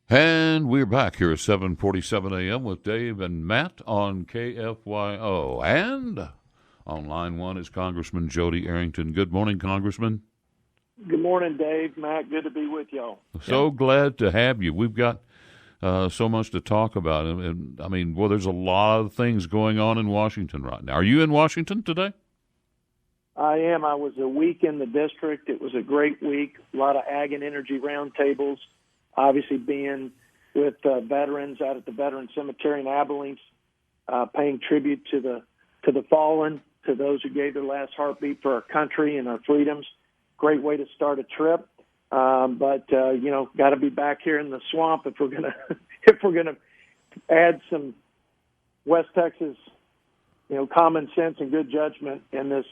And we're back here at 7:47 a.m. with Dave and Matt on KFYO. And on line one is Congressman Jodey Arrington. Good morning, Congressman. Good morning, Dave. Matt, good to be with y'all. So glad to have you. We've got so much to talk about. And I mean, well, there's a lot of things going on in Washington right now. Are you in Washington today? I am. I was a week in the district. It was a great week. A lot of ag and energy roundtables. Obviously, being with veterans out at the Veteran Cemetery in Abilene, paying tribute to the fallen, to those who gave their last heartbeat for our country and our freedoms. Great way to start a trip, but got to be back here in the swamp if we're gonna add some West Texas, common sense and good judgment in this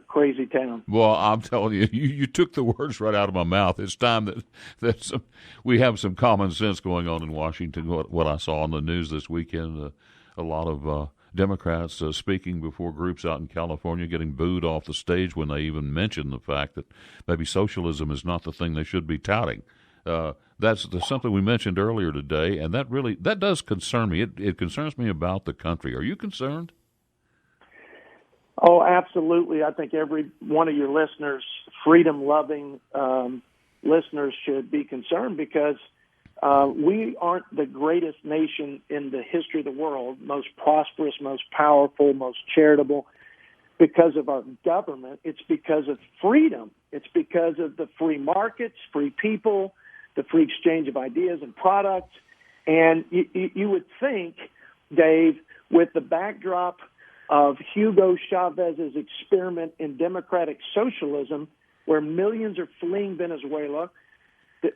crazy town. Well, I'm telling you, you took the words right out of my mouth. It's time that we have some common sense going on in Washington. What I saw on the news this weekend, a lot of Democrats speaking before groups out in California getting booed off the stage when they even mentioned the fact that maybe socialism is not the thing they should be touting. That's something we mentioned earlier today, and that does concern me. It concerns me about the country. Are you concerned? Oh, absolutely. I think every one of your listeners, freedom-loving listeners, should be concerned because we aren't the greatest nation in the history of the world, most prosperous, most powerful, most charitable because of our government. It's because of freedom. It's because of the free markets, free people, the free exchange of ideas and products. And you would think, Dave, with the backdrop of Hugo Chavez's experiment in democratic socialism, where millions are fleeing Venezuela,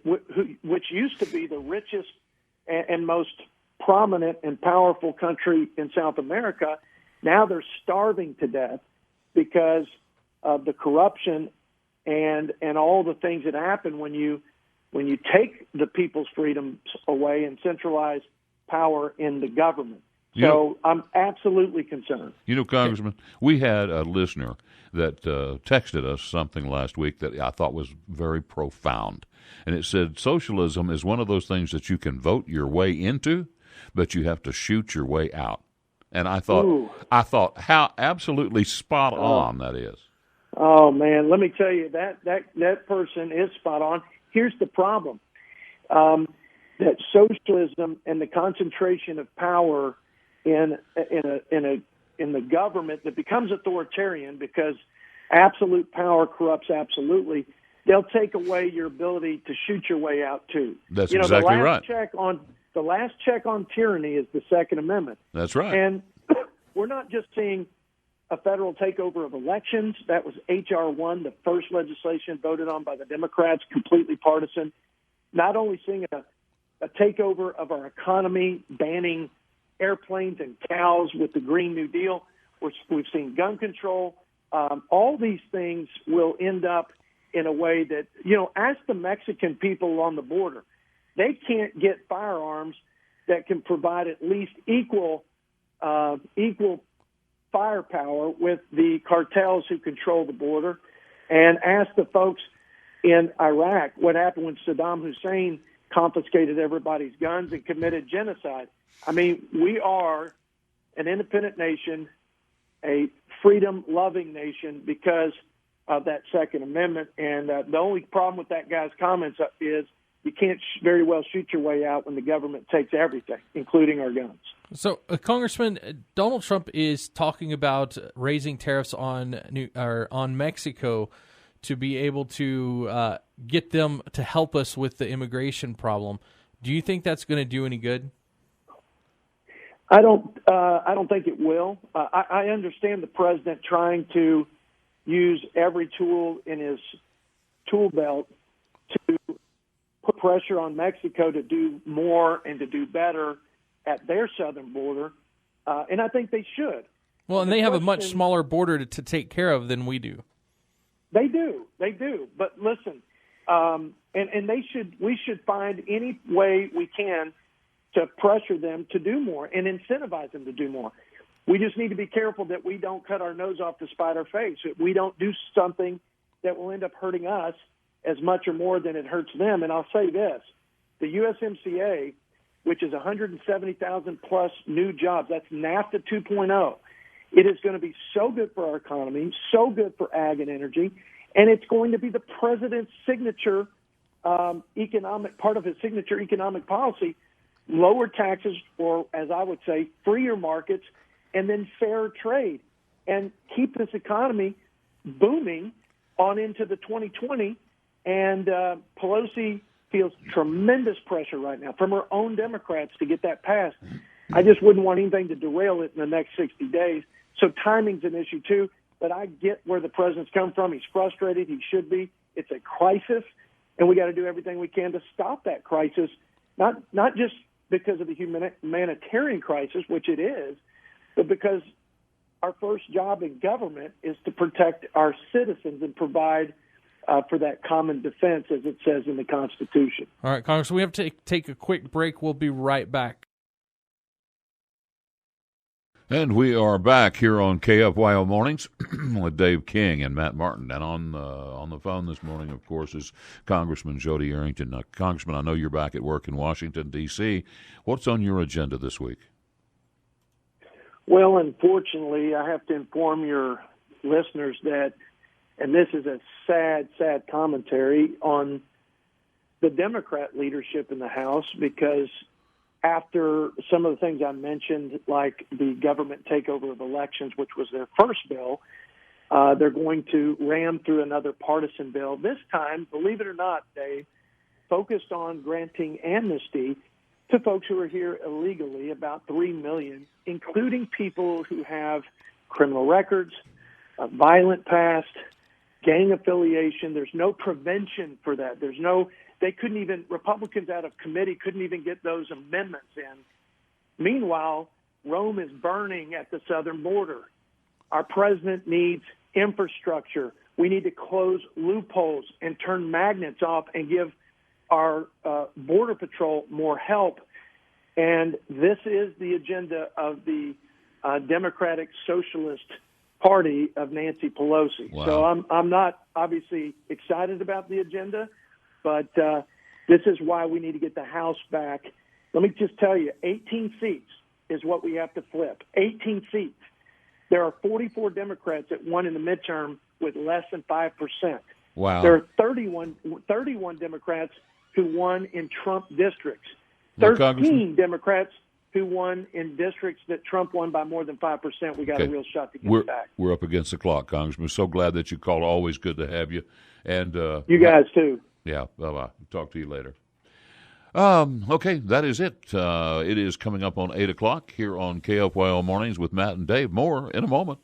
which used to be the richest and most prominent and powerful country in South America, now they're starving to death because of the corruption and all the things that happen when you take the people's freedoms away and centralize power in the government. So I'm absolutely concerned. Congressman, we had a listener that texted us something last week that I thought was very profound. And it said, socialism is one of those things that you can vote your way into, but you have to shoot your way out. And I thought how absolutely spot on that is. Oh, man, let me tell you, that person is spot on. Here's the problem, that socialism and the concentration of power in the government that becomes authoritarian because absolute power corrupts absolutely, they'll take away your ability to shoot your way out too. That's exactly right. The last check on tyranny is the Second Amendment. That's right. And we're not just seeing a federal takeover of elections. That was H.R. 1, the first legislation voted on by the Democrats, completely partisan. Not only seeing a takeover of our economy, banning airplanes and cows with the Green New Deal. We've seen gun control. All these things will end up in a way that, ask the Mexican people on the border. They can't get firearms that can provide at least equal firepower with the cartels who control the border. And ask the folks in Iraq what happened when Saddam Hussein confiscated everybody's guns and committed genocide. I mean, we are an independent nation, a freedom-loving nation because of that Second Amendment. And the only problem with that guy's comments is you can't very well shoot your way out when the government takes everything, including our guns. So, Congressman, Donald Trump is talking about raising tariffs on Mexico to be able to get them to help us with the immigration problem. Do you think that's going to do any good? I don't think it will. I understand the president trying to use every tool in his tool belt to put pressure on Mexico to do more and to do better at their southern border, and I think they should. Well, and they have a much smaller border to take care of than we do. They do. But listen, and we should find any way we can to pressure them to do more and incentivize them to do more. We just need to be careful that we don't cut our nose off to spite our face. We don't do something that will end up hurting us as much or more than it hurts them. And I'll say this, the USMCA, which is 170,000 plus new jobs. That's NAFTA 2.0. It is going to be so good for our economy, so good for ag and energy, and it's going to be the president's signature economic part of his signature economic policy: lower taxes, or as I would say, freer markets, and then fair trade, and keep this economy booming on into the 2020. And Pelosi feels tremendous pressure right now from her own Democrats to get that passed. I just wouldn't want anything to derail it in the next 60 days. So timing's an issue too, but I get where the president's come from. He's frustrated. He should be. It's a crisis, and we got to do everything we can to stop that crisis, not just because of the humanitarian crisis, which it is, but because our first job in government is to protect our citizens and provide for that common defense, as it says in the Constitution. All right, Congressman, we have to take a quick break. We'll be right back. And we are back here on KFYO Mornings with Dave King and Matt Martin. And on the phone this morning, of course, is Congressman Jodey Arrington. Now, Congressman, I know you're back at work in Washington, D.C. What's on your agenda this week? Well, unfortunately, I have to inform your listeners that, and this is a sad, sad commentary on the Democrat leadership in the House, because after some of the things I mentioned, like the government takeover of elections, which was their first bill, they're going to ram through another partisan bill. This time, believe it or not, they focused on granting amnesty to folks who are here illegally, about 3 million, including people who have criminal records, a violent past, gang affiliation. There's no prevention for that. They couldn't even, Republicans out of committee couldn't even get those amendments in. Meanwhile, Rome is burning at the southern border. Our president needs infrastructure. We need to close loopholes and turn magnets off and give our Border Patrol more help. And this is the agenda of the Democratic Socialist Party of Nancy Pelosi. Wow. So I'm not obviously excited about the agenda, but this is why we need to get the House back. Let me just tell you, 18 seats is what we have to flip. 18 seats. There are 44 Democrats that won in the midterm with less than 5%. Wow. There are 31 Democrats who won in Trump districts. Well, 13 Democrats who won in districts that Trump won by more than 5%. We got a real shot to get back. We're up against the clock, Congressman. So glad that you called. Always good to have you. And you guys too. Yeah, bye-bye. Talk to you later. Okay, that is it. It is coming up on 8 o'clock here on KFYO Mornings with Matt and Dave. More in a moment.